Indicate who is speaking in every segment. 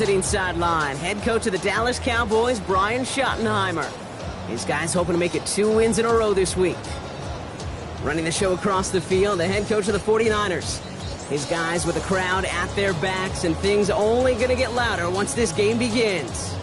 Speaker 1: visiting sideline, head coach of the Dallas Cowboys, Brian Schottenheimer. His guys hoping to make it 2 wins in a row this week. Running the show across the field, the head coach of the 49ers. His guys with the crowd at their backs, and things only going to get louder once this game begins.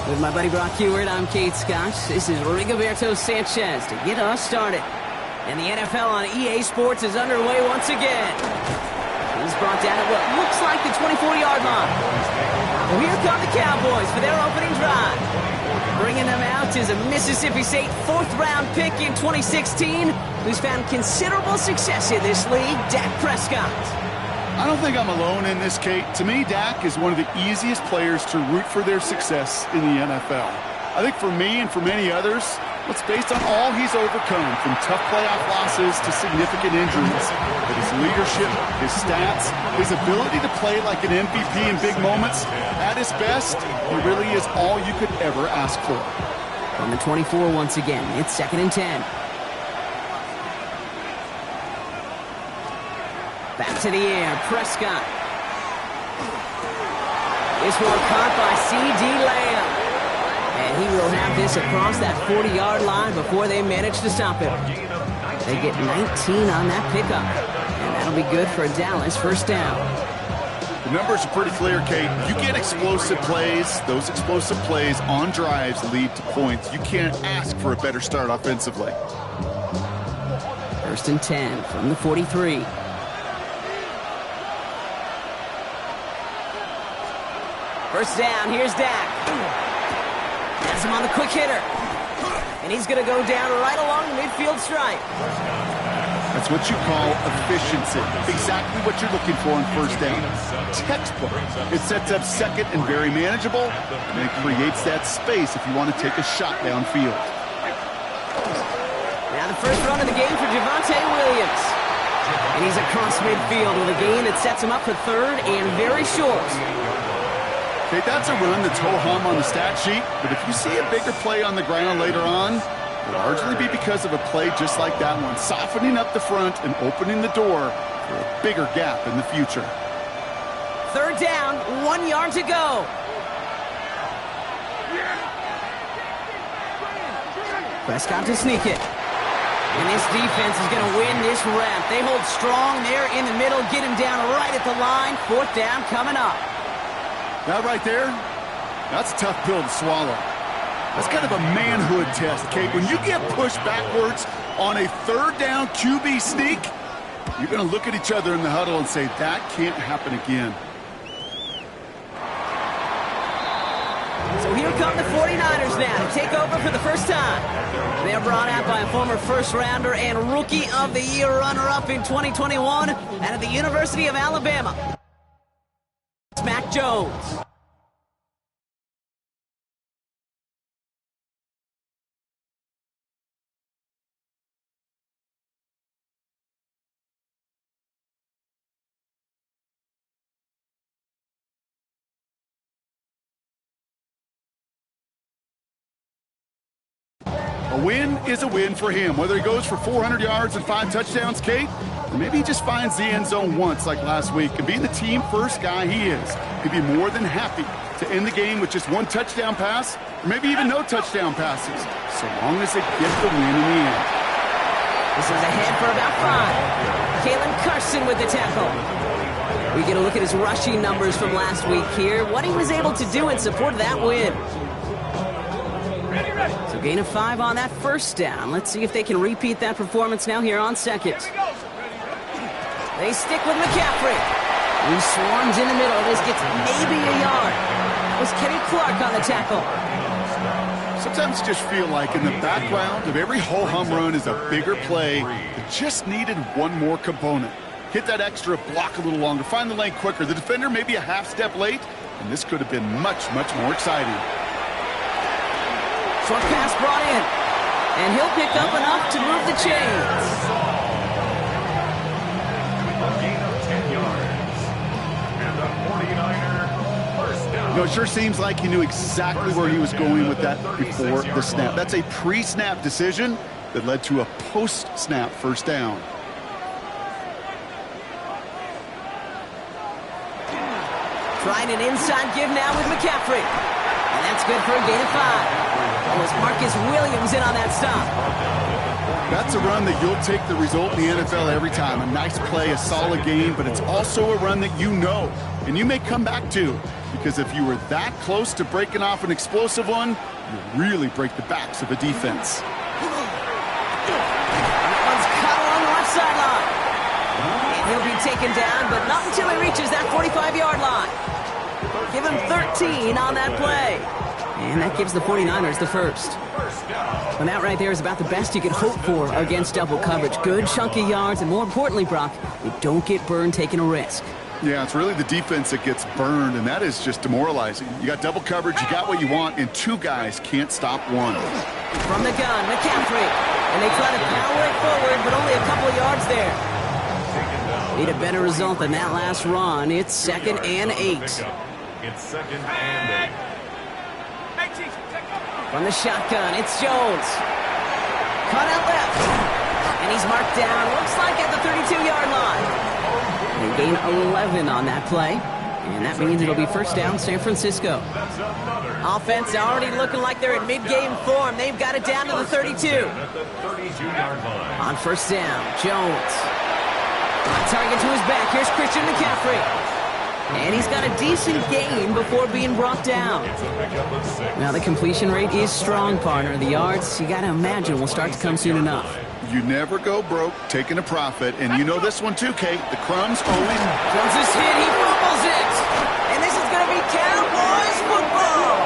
Speaker 1: With my buddy Brock Heward, I'm Kate Scott. This is Rigoberto Sanchez to get us started. And the NFL on EA Sports is underway once again. He's brought down at what looks like the 24-yard line. Well, here come the Cowboys for their opening drive. Bringing them out is a Mississippi State 4th-round pick in 2016 who's found considerable success in this league, Dak Prescott.
Speaker 2: I don't think I'm alone in this, Kate. To me, Dak is one of the easiest players to root for their success in the NFL. I think for me and for many others, it's based on all he's overcome, from tough playoff losses to significant injuries. But his leadership, his stats, his ability to play like an MVP in big moments, at his best, he really is all you could ever ask for.
Speaker 1: On the 24 once again, it's 2nd and 10. Back to the air, Prescott. This one caught by C.D. Lamb. And he will have this across that 40-yard line before they manage to stop him. They get 19 on that pickup. And that'll be good for a Dallas 1st down.
Speaker 2: The numbers are pretty clear, Kate. You get explosive plays. Those explosive plays on drives lead to points. You can't ask for a better start offensively.
Speaker 1: 1st and 10 from the 43. First down, here's Dak. Has him on the quick hitter. And he's going to go down right along the midfield stripe.
Speaker 2: That's what you call efficiency. Exactly what you're looking for in 1st down. Textbook. It sets up 2nd and very manageable, and it creates that space if you want to take a shot downfield.
Speaker 1: Now the first run of the game for Javonte Williams. And he's across midfield with a gain that sets him up for 3rd and very short.
Speaker 2: Okay, that's a run that's ho-hum on the stat sheet, but if you see a bigger play on the ground later on, it'll largely be because of a play just like that one, softening up the front and opening the door for a bigger gap in the future.
Speaker 1: 3rd down, 1 yard to go. Prescott to sneak it. And this defense is going to win this rep. They hold strong there in the middle, get him down right at the line. 4th down coming up.
Speaker 2: That right there, that's a tough pill to swallow. That's kind of a manhood test, Kate. When you get pushed backwards on a 3rd down QB sneak, you're going to look at each other in the huddle and say, that can't happen again.
Speaker 1: So here come the 49ers now to take over for the first time. They're brought out by a former 1st-rounder and Rookie of the Year runner-up in 2021 out of the University of Alabama. Mac Jones.
Speaker 2: A win is a win for him, whether he goes for 400 yards and 5 touchdowns, Kate, or maybe he just finds the end zone once like last week. And being the team first guy he is, he'd be more than happy to end the game with just 1 touchdown pass, or maybe even no touchdown passes, so long as they get the win in the end.
Speaker 1: This is ahead for about 5. Kalen Carson with the tackle. We get a look at his rushing numbers from last week here, what he was able to do in support of that win. So gain of 5 on that 1st down. Let's see if they can repeat that performance now here on 2nd. They stick with McCaffrey. He swarms in the middle. This gets maybe a yard. was Kenny Clark on the tackle.
Speaker 2: Sometimes you just feel like in the background of every ho-hum run is a bigger play that just needed one more component. Hit that extra block a little longer, find the lane quicker. The defender maybe a half step late, and this could have been much, much more exciting.
Speaker 1: Short pass brought in, and he'll pick up enough to move the chains.
Speaker 2: You know, it sure seems like he knew exactly where he was going with that before the snap. That's a pre-snap decision that led to a post-snap first down.
Speaker 1: Trying an inside give now with McCaffrey. And that's good for a gain of 5. That was Marcus Williams in on that stop.
Speaker 2: That's a run that you'll take the result in the NFL every time. A nice play, a solid game, but it's also a run that you know, and you may come back to. Because if you were that close to breaking off an explosive one, you really break the backs of a defense.
Speaker 1: That one's caught along the left sideline. And he'll be taken down, but not until he reaches that 45-yard line. Give him 13 on that play. And that gives the 49ers the first. And that right there is about the best you could hope for against double coverage. Good chunky yards, and more importantly, Brock, you don't get burned taking a risk.
Speaker 2: Yeah, it's really the defense that gets burned, and that is just demoralizing. You got double coverage, you got what you want, and two guys can't stop one.
Speaker 1: From the gun, McCaffrey. And they try to power it forward, but only a couple of yards there. Need a better result than that last run. It's 2nd and 8.
Speaker 3: It's 2nd and 8.
Speaker 1: From the shotgun, it's Jones. Cut out left. And he's marked down, looks like at the 32-yard line. They gain 11 on that play. And that means it'll be first down San Francisco. Offense already looking like they're in mid-game form. They've got it down to the 32. On first down, Jones. On target to his back. Here's Christian McCaffrey. And he's got a decent gain before being brought down. Now the completion rate is strong, partner. The yards, you got to imagine, will start to come soon enough.
Speaker 2: You never go broke taking a profit, and you know this one too, Kate. The crumbs always...
Speaker 1: Jones is hit, he fumbles it! And this is going to be Cowboys football!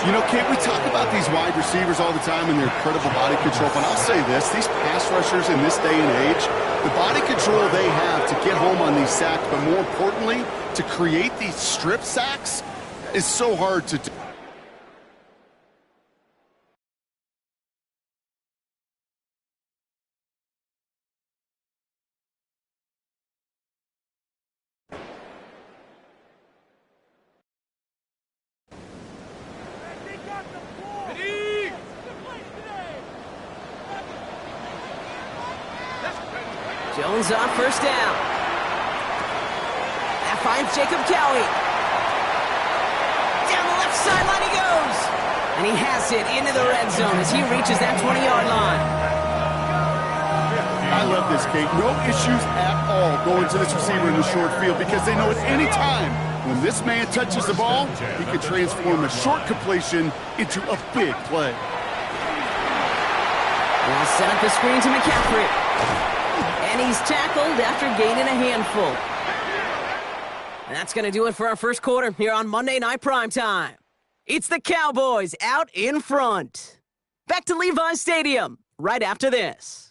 Speaker 2: You know, Kate, we talk about these wide receivers all the time and their incredible body control, but I'll say this, these pass rushers in this day and age, the body control they have to get home on these sacks, but more importantly, to create these strip sacks is so hard to do.
Speaker 1: Jones on first down. That finds Jacob Cowie. Down the left sideline he goes. And he has it into the red zone as he reaches that 20-yard line.
Speaker 2: I love this, Kate. No issues at all going to this receiver in the short field because they know at any time when this man touches the ball, he can transform a short completion into a big play.
Speaker 1: They'll set up the screen to McCaffrey. And he's tackled after gaining a handful. And that's going to do it for our first quarter here on Monday Night Primetime. It's the Cowboys out in front. Back to Levi's Stadium right after this.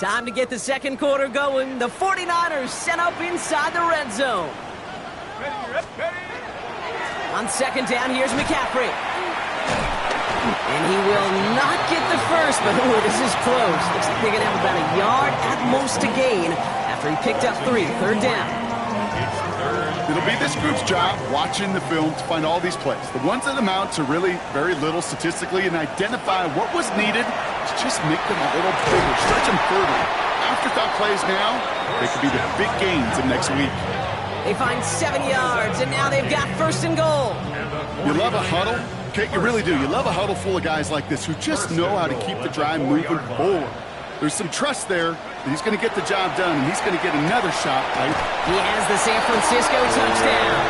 Speaker 1: Time to get the second quarter going. The 49ers set up inside the red zone. On second down, here's McCaffrey. And he will not get the first, but this is close. Looks like they're going to have about a yard at most to gain after he picked up 3. Third down.
Speaker 2: It'll be this group's job watching the film to find all these plays. The ones that amount to really very little statistically and identify what was needed to just make them a little bigger, stretch them further. Afterthought plays now, they could be the big gains of next week.
Speaker 1: They find 7 yards, and now they've got first and goal.
Speaker 2: You love a huddle? Kate, you really do. You love a huddle full of guys like this who just know how to keep the drive moving forward. There's some trust there, He's going to get the job done, and he's going to get another shot, right?
Speaker 1: He has the San Francisco touchdown.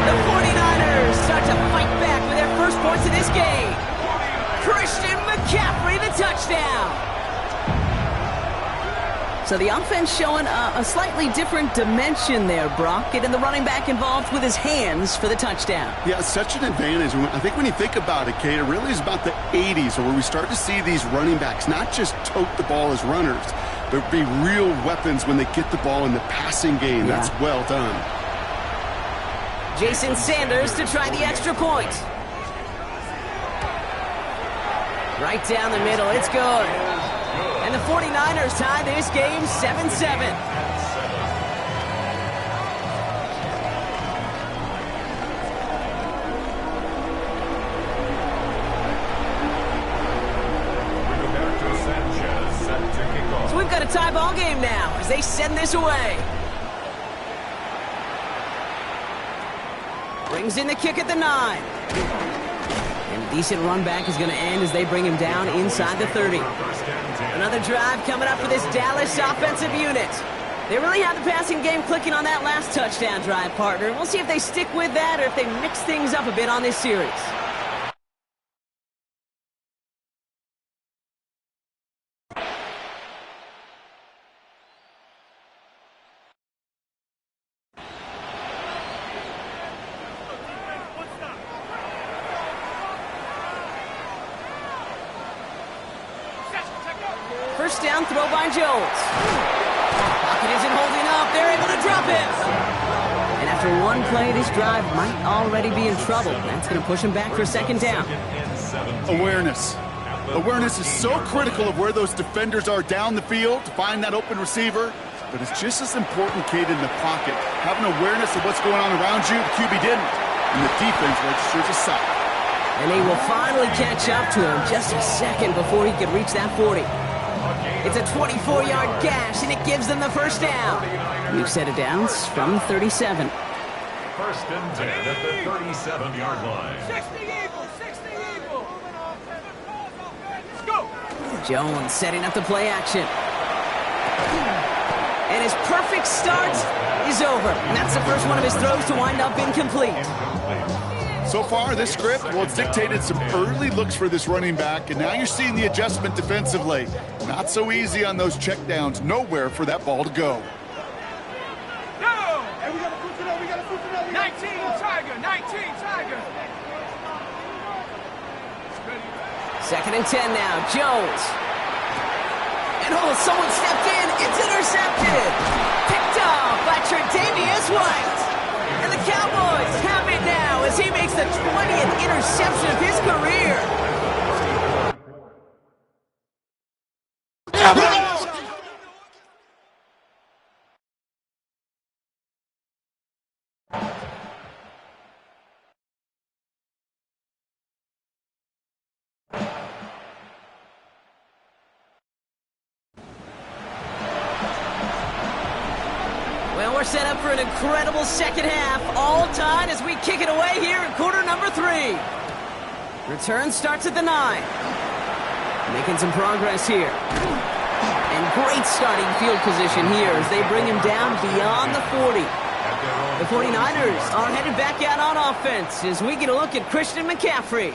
Speaker 1: The 49ers start to fight back with their first points of this game. Christian McCaffrey, the touchdown. So the offense showing a slightly different dimension there, Brock. Getting the running back involved with his hands for the touchdown.
Speaker 2: Yeah, it's such an advantage. I think when you think about it, Kate, it really is about the 80s where we start to see these running backs not just tote the ball as runners, but be real weapons when they get the ball in the passing game. Yeah. That's well done.
Speaker 1: Jason Sanders to try the extra point. Right down the middle. It's good. And the 49ers tie this game 7-7. So we've got a tie ball game now as they send this away. Brings in the kick at the 9. And a decent run back is going to end as they bring him down inside the 30. Another drive coming up for this Dallas offensive unit. They really have the passing game clicking on that last touchdown drive, partner. We'll see if they stick with that or if they mix things up a bit on this series. First down throw by Jones. Pocket isn't holding up. They're able to drop him. And after one play, this drive might already be in trouble. That's going to push him back for second down.
Speaker 2: Awareness. Awareness is so critical of where those defenders are down the field to find that open receiver. But it's just as important, Kate, in the pocket. Having awareness of what's going on around you, the QB didn't. And the defense registers a sack.
Speaker 1: And he will finally catch up to him just a second before he could reach that 40. It's a 24-yard gash, and it gives them the first down. New set of downs from 37.
Speaker 3: First and 10 at the 37-yard line.
Speaker 4: 60 Eagles, 60 Eagles. Let's go.
Speaker 1: Jones setting up the play action. And his perfect start is over. And that's the first one of his throws to wind up incomplete.
Speaker 2: So far, this script, well, it's dictated some early looks for this running back, and now you're seeing the adjustment defensively. Not so easy on those checkdowns. Nowhere for that ball to go.
Speaker 4: No! Hey, we got to push it up. We got to push it up. 19 Tiger, 19 Tiger.
Speaker 1: Second and 10 now. Jones. And someone stepped in. It's intercepted. Picked off by Tre'Davious White. And the Cowboys have it now as he makes the 20th interception of his career. Well, we're set up for an incredible second half, all tied as we kick it away here in quarter number 3. Return starts at the 9. Making some progress here. And great starting field position here as they bring him down beyond the 40. The 49ers are headed back out on offense as we get a look at Christian McCaffrey.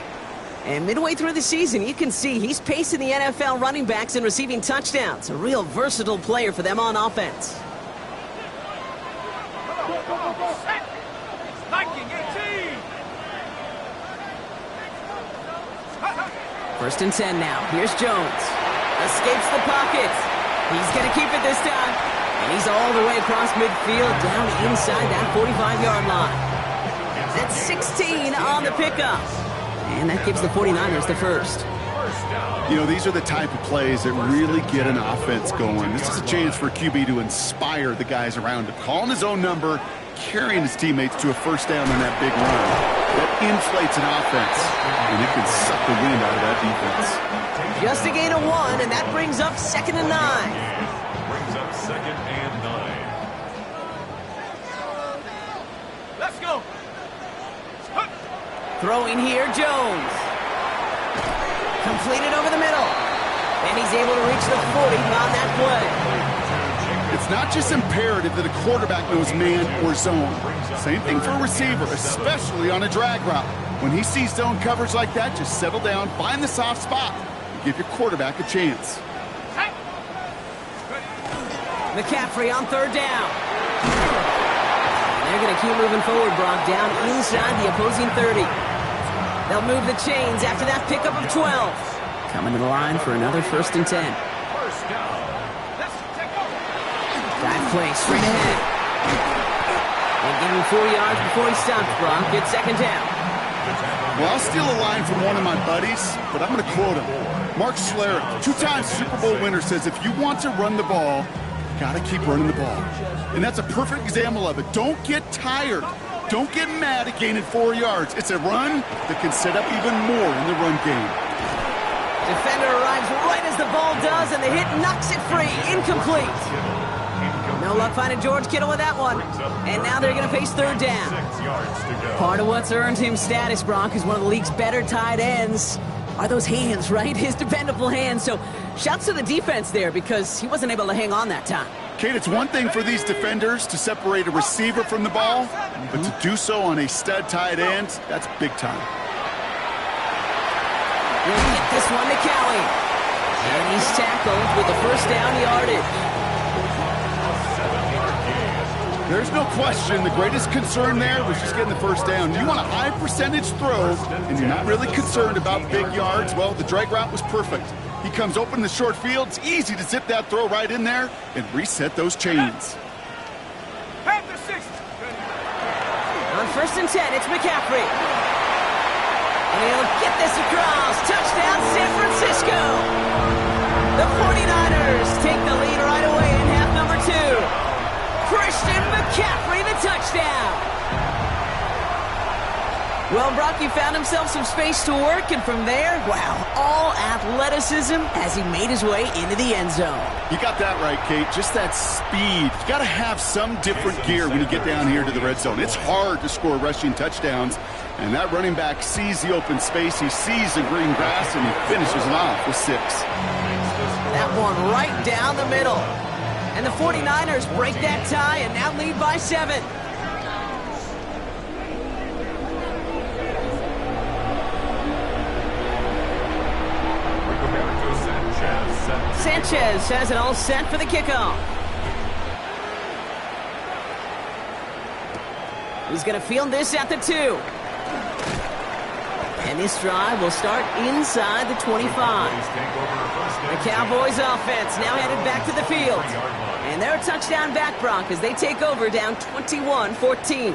Speaker 1: And midway through the season, you can see he's pacing the NFL running backs and receiving touchdowns. A real versatile player for them on offense. First and 10 now. Here's Jones. Escapes the pocket. He's going to keep it this time. And he's all the way across midfield down inside that 45-yard line. That's 16 on the pickup. And that gives the 49ers the first.
Speaker 2: You know, these are the type of plays that really get an offense going. This is a chance for QB to inspire the guys around him. Calling his own number, carrying his teammates to a first down on that big run. That inflates an offense, and it can suck the wind out of that defense.
Speaker 1: Just a gain of 1, and that brings up second and 9.
Speaker 3: Brings up second and 9.
Speaker 4: Let's go.
Speaker 1: Throwing here, Jones. Completed over the middle. And he's able to reach the 40 on that play.
Speaker 2: It's not just imperative that a quarterback knows man or zone. Same thing for a receiver, especially on a drag route. When he sees zone coverage like that, just settle down, find the soft spot, and give your quarterback a chance.
Speaker 1: McCaffrey on third down. They're going to keep moving forward, Brock, down inside the opposing 30. They'll move the chains after that pickup of 12. Coming to the line for another 1st and 10. Dive play straight ahead. And give him 4 yards before he stops, Brock. Good 2nd down.
Speaker 2: Well, I'll steal a line from one of my buddies, but I'm going to quote him. Mark Schlereth, 2-time Super Bowl winner, says if you want to run the ball, you got to keep running the ball. And that's a perfect example of it. Don't get tired. Don't get mad at gaining 4 yards. It's a run that can set up even more in the run game.
Speaker 1: Defender arrives right as the ball does, and the hit knocks it free. Incomplete. No luck finding George Kittle with that one. And now they're going to face 3rd down. Part of what's earned him status, Brock, is one of the league's better tight ends. Are those hands, right? His dependable hands. So shouts to the defense there because he wasn't able to hang on that time.
Speaker 2: Kate, it's one thing for these defenders to separate a receiver from the ball, but to do so on a stud tight end, that's big time.
Speaker 1: We'll get this one to Kelly. And he's tackled with the 1st down yardage.
Speaker 2: There's no question the greatest concern there was just getting the 1st down. You want a high percentage throw, and you're not really concerned about big yards. Well, the drag route was perfect. He comes open in the short field. It's easy to zip that throw right in there and reset those chains.
Speaker 1: On 1st and 10, it's McCaffrey. And he'll get this across. Touchdown, San Francisco. The 49ers take the lead right away in half number 2. Christian McCaffrey, the touchdown. Well, Brock, he found himself some space to work, and from there, wow, all athleticism as he made his way into the end zone.
Speaker 2: You got that right, Kate. Just that speed. You got to have some different gear when you get down here to the red zone. It's hard to score rushing touchdowns, and that running back sees the open space, he sees the green grass, and he finishes it off with 6.
Speaker 1: That one right down the middle. And the 49ers break that tie and now lead by 7. Sanchez has it all set for the kickoff. He's going to field this at the 2. And this drive will start inside the 25. The Cowboys offense now headed back to the field. And they're a touchdown back, Brock, as they take over down 21-14.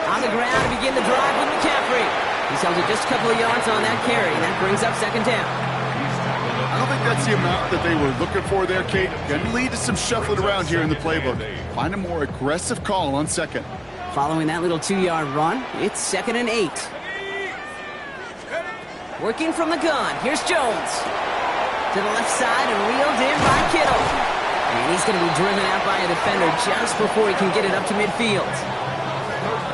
Speaker 1: On the ground to begin the drive with McCaffrey. He's held it just a couple of yards on that carry, and that brings up 2nd down.
Speaker 2: I don't think that's the amount that they were looking for there, Kate. Going to lead to some shuffling around here in the playbook. Find a more aggressive call on 2nd.
Speaker 1: Following that little 2-yard run, it's 2nd and 8. Working from the gun, here's Jones. To the left side and reeled in by Kittle. And he's going to be driven out by a defender just before he can get it up to midfield.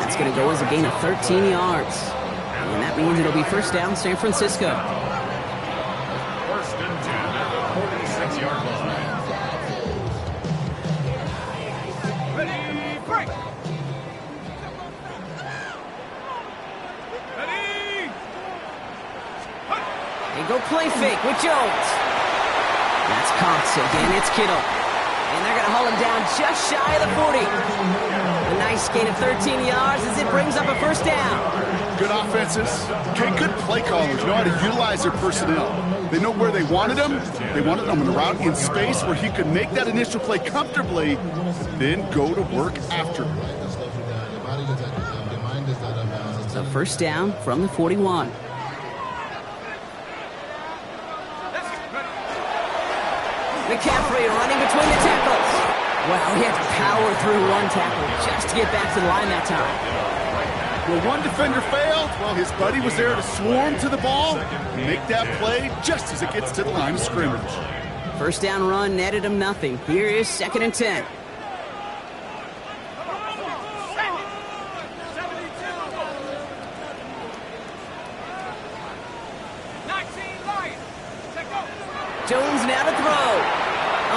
Speaker 1: That's going to go as a gain of 13 yards. And that means it'll be 1st down San Francisco.
Speaker 3: 1st and 10 at the 46-yard line.
Speaker 4: Ready, break. Ready.
Speaker 1: They go play fake with Jones. That's caught again. It's Kittle. And they're going to haul him down just shy of the 40. A nice gain of 13 yards as it brings up a 1st down.
Speaker 2: Good offenses. Okay, good play callers know how to utilize their personnel. They know where they wanted him. They wanted him on the route in space where he could make that initial play comfortably, then go to work after.
Speaker 1: First down from the 41. McCaffrey running between the tackles. Wow, he had to power through one tackle just to get back to the line that time.
Speaker 2: Well, one defender failed. Well, his buddy was there to swarm to the ball and make that play just as it gets to the line of scrimmage.
Speaker 1: First down run netted him nothing. Here is 2nd and 10. Jones now to throw.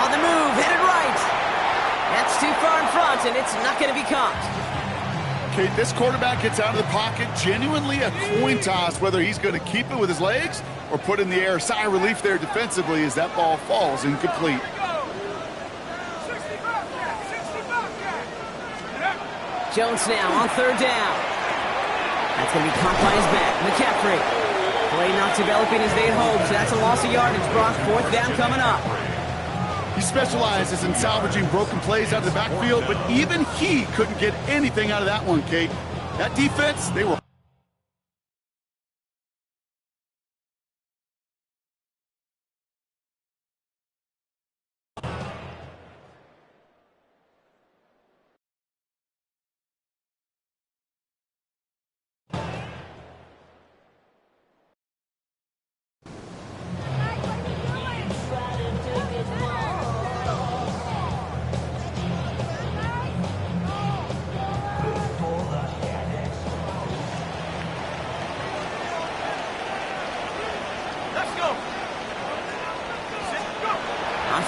Speaker 1: On the move, headed right. That's too far in front, and it's not going to be caught.
Speaker 2: Okay, this quarterback gets out of the pocket. Genuinely a coin toss whether he's going to keep it with his legs or put in the air. Sigh of relief there defensively as that ball falls incomplete.
Speaker 1: Jones now on 3rd down. That's going to be caught by his back. McCaffrey. Play not developing as they'd hoped. So that's a loss of yardage, Brock. 4th down coming up.
Speaker 2: He specializes in salvaging broken plays out of the backfield, but even he couldn't get anything out of that one, Kate. That defense, they were...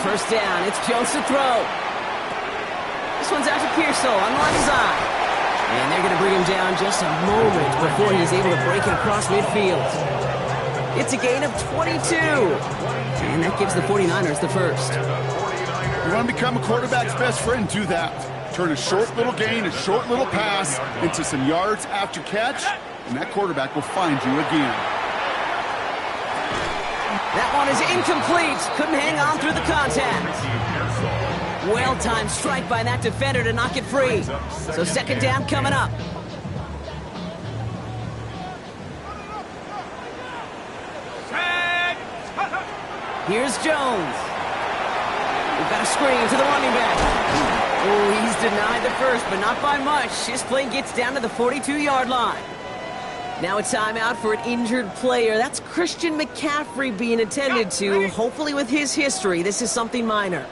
Speaker 1: First down, it's Jones to throw. This one's out to Pearsall on the left side. And they're going to bring him down just a moment before he's able to break it across midfield. It's a gain of 22. And that gives the 49ers the first.
Speaker 2: You want to become a quarterback's best friend, do that. Turn a short little gain, a short little pass into some yards after catch, and that quarterback will find you again.
Speaker 1: That one is incomplete. Couldn't hang on through the contact. Well-timed strike by that defender to knock it free. So 2nd down coming up. Here's Jones. We've got a screen to the running back. Oh, he's denied the first, but not by much. His play gets down to the 42-yard line. Now a timeout for an injured player. That's Christian McCaffrey being attended to. Hopefully with his history, this is something minor.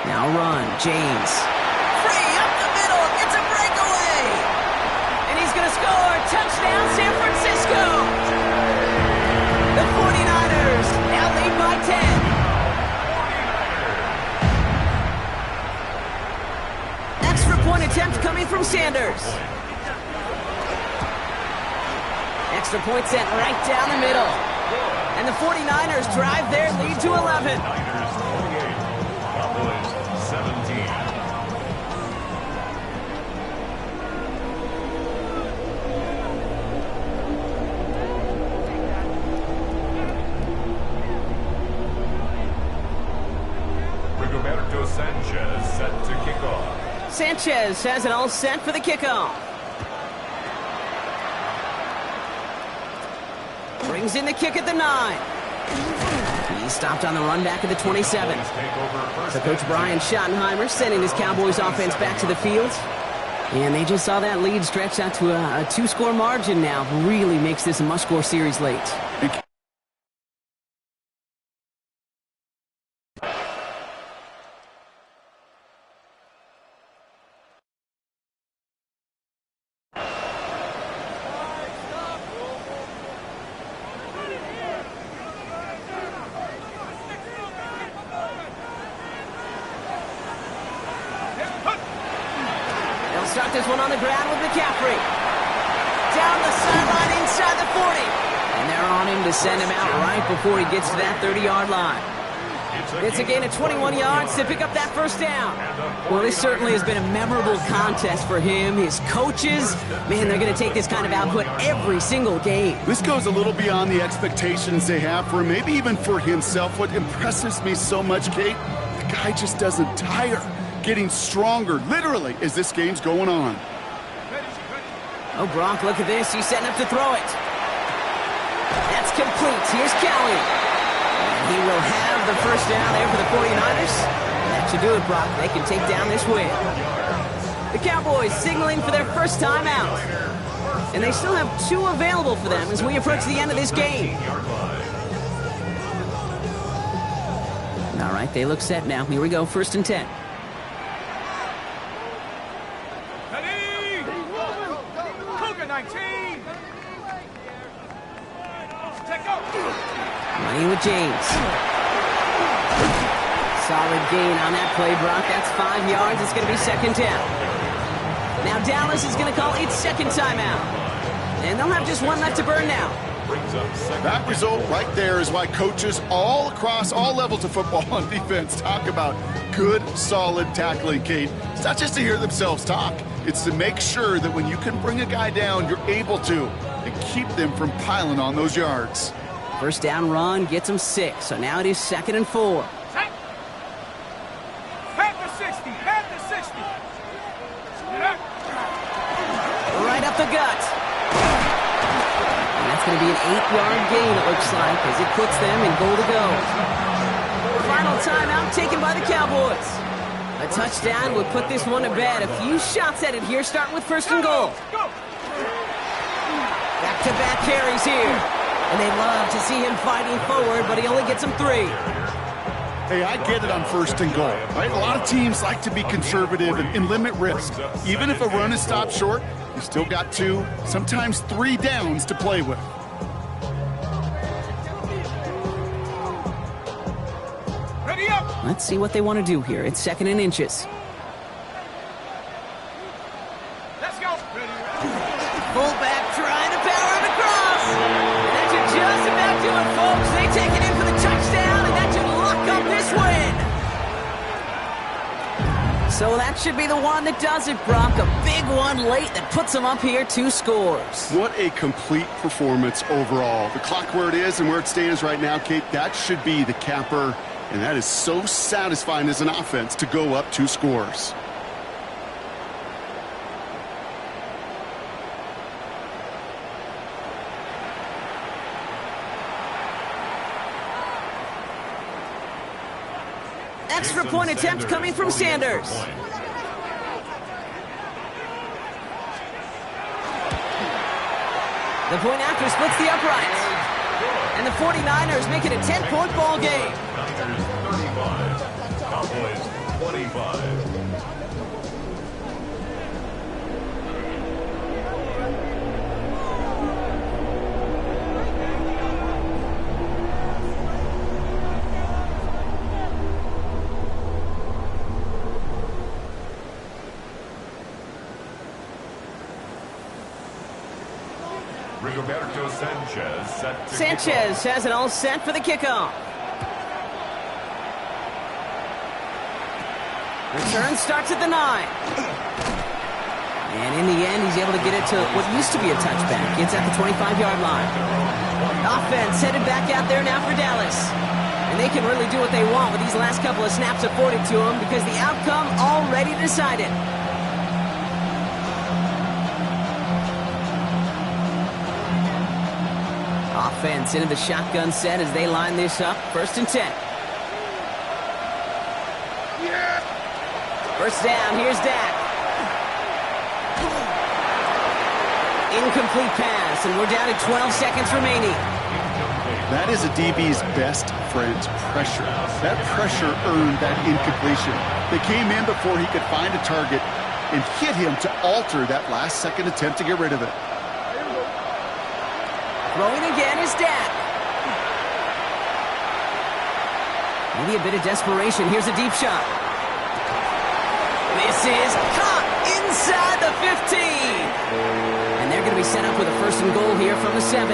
Speaker 1: Now run, James. Free up the middle, gets a breakaway. And he's going to score. Touchdown, San Francisco. The 49ers now lead by 10. Extra point attempt coming from Sanders. Extra point sent right down the middle. And the 49ers drive their lead to 11.
Speaker 3: Cowboys 17. Rigoberto Sanchez set to kick off.
Speaker 1: Sanchez has it all set for the kickoff. Brings in the kick at the 9. He's stopped on the run back at the 27. So Coach Brian Schottenheimer sending his Cowboys offense back to the field. And they just saw that lead stretch out to a 2-score margin now. Really makes this a must-score series late. Start this one on the ground with McCaffrey. Down the sideline inside the 40. And they're on him to send him out right before he gets to that 30-yard line. It's a gain of 21 yards to pick up that first down. Well, this certainly has been a memorable contest for him. His coaches, man, they're going to take this kind of output every single game.
Speaker 2: This goes a little beyond the expectations they have for him, maybe even for himself. What impresses me so much, Kate, the guy just doesn't tire. getting stronger, literally, as this game's going on.
Speaker 1: Oh, Brock, look at this. He's setting up to throw it. That's complete. Here's Kelly. And he will have the first down there for the 49ers. And that should do it, Brock. They can take down this win. The Cowboys signaling for their first time out. And they still have 2 available for them as we approach the end of this game. All right, they look set now. Here we go, 1st and 10. Money with James. Solid gain on that play, Brock. That's 5 yards. It's going to be 2nd down. Now Dallas is going to call its 2nd timeout. And they'll have just 1 left to burn now.
Speaker 2: That result right there is why coaches all across all levels of football on defense talk about good, solid tackling, Kate. It's not just to hear themselves talk. It's to make sure that when you can bring a guy down, you're able to and keep them from piling on those yards.
Speaker 1: First down run gets them 6. So now it is 2nd and 4.
Speaker 4: Pat the 60. Pat the 60.
Speaker 1: Right up the gut. And that's going to be an 8-yard gain, it looks like, as it puts them in goal to go. Final timeout taken by the Cowboys. A touchdown would put this one to bed. A few shots at it here, starting with 1st and goal. Back-to-back carries here. And they love to see him fighting forward, but he only gets them 3.
Speaker 2: Hey, I get it on 1st and goal, right? A lot of teams like to be conservative and limit risk. Even if a run is stopped short, you still got 2, sometimes 3 downs to play with.
Speaker 4: Ready up.
Speaker 1: Let's see what they want to do here. It's 2nd and inches.
Speaker 4: Let's go.
Speaker 1: Fullback trying to power it across. And that should just about do it, folks. They take it in for the touchdown, and that should lock up this win. So that should be the one that does it, Brock. A big one late that puts them up here 2 scores.
Speaker 2: What a complete performance overall. The clock where it is and where it stands right now, Kate, that should be the capper. And that is so satisfying as an offense to go up 2 scores.
Speaker 1: Extra point attempt coming from Sanders. The point after splits the uprights. And the 49ers make it a 10-point ball game.
Speaker 3: Niners 35, Cowboys 25. Rigoberto Sanchez set to
Speaker 1: Sanchez has it all set for the kickoff. Return starts at the 9. And in the end, he's able to get it to what used to be a touchback. It's at the 25-yard line. Offense headed back out there now for Dallas. And they can really do what they want with these last couple of snaps afforded to them because the outcome already decided. Offense into the shotgun set as they line this up. 1st and 10. First down, here's Dak. Incomplete pass, and we're down to 12 seconds remaining.
Speaker 2: That is a DB's best friend, pressure. That pressure earned that incompletion. They came in before he could find a target and hit him to alter that last-second attempt to get rid of it.
Speaker 1: Throwing again is Dak. Maybe a bit of desperation. Here's a deep shot. This is caught inside the 15. And they're going to be set up with a 1st and goal here from the 7.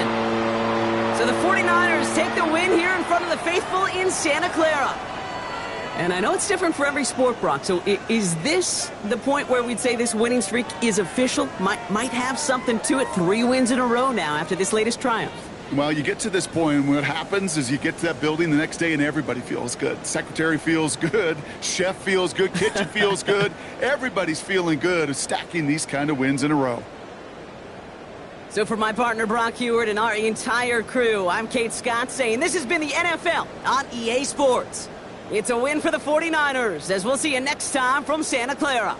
Speaker 1: So the 49ers take the win here in front of the faithful in Santa Clara. And I know it's different for every sport, Brock. So is this the point where we'd say this winning streak is official? Might have something to it. 3 wins in a row now after this latest triumph.
Speaker 2: Well, you get to this point, and what happens is you get to that building the next day, and everybody feels good. Secretary feels good. Chef feels good. Kitchen feels good. Everybody's feeling good of stacking these kind of wins in a row.
Speaker 1: So for my partner Brock Heward and our entire crew, I'm Kate Scott saying this has been the NFL on EA Sports. It's a win for the 49ers, as we'll see you next time from Santa Clara.